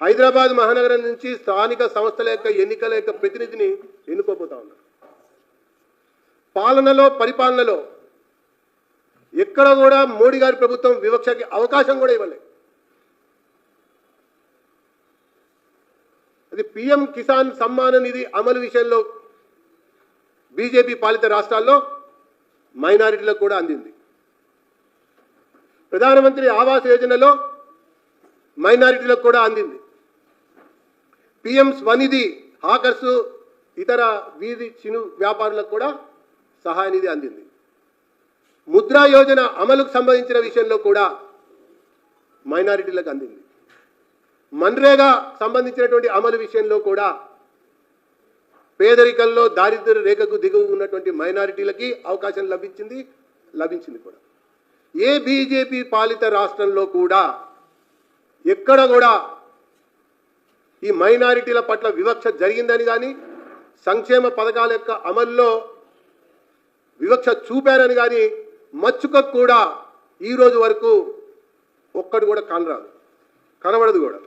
హైదరాబాద్ మహానగరం నుంచి స్థానిక సంస్థల యొక్క ఎన్నికల యొక్క ప్రతినిధిని ఎన్నుకోబోతా ఉన్నారు. పాలనలో పరిపాలనలో ఎక్కడ కూడా మోడీ గారి ప్రభుత్వం వివక్షకి అవకాశం కూడా ఇవ్వలేదు. అది పిఎం కిసాన్ సమ్మాన నిధి అమలు విషయంలో బీజేపీ పాలిత రాష్ట్రాల్లో మైనారిటీలకు కూడా అందింది. ప్రధానమంత్రి ఆవాస్ యోజనలో మైనారిటీలకు కూడా అందింది. పిఎం స్వనిధి హాకర్స్ ఇతర వీధి చిను వ్యాపారులకు కూడా సహాయ నిధి అందింది. ముద్రా యోజన అమలుకు సంబంధించిన విషయంలో కూడా మైనారిటీలకు అందింది. మన్రేగా సంబంధించినటువంటి అమలు విషయంలో కూడా పేదరికంలో దారిద్ర్య రేఖకు దిగువ ఉన్నటువంటి మైనారిటీలకి అవకాశం లభించింది కూడా. ఏ బీజేపీ పాలిత రాష్ట్రంలో కూడా ఎక్కడ కూడా ఈ మైనారిటీల పట్ల వివక్ష జరిగిందని కానీ సంక్షేమ పథకాల యొక్క అమల్లో వివక్ష చూపారని కానీ మచ్చుకకు కూడా ఈ రోజు వరకు ఒక్కడు కూడా కనబడదు కూడా.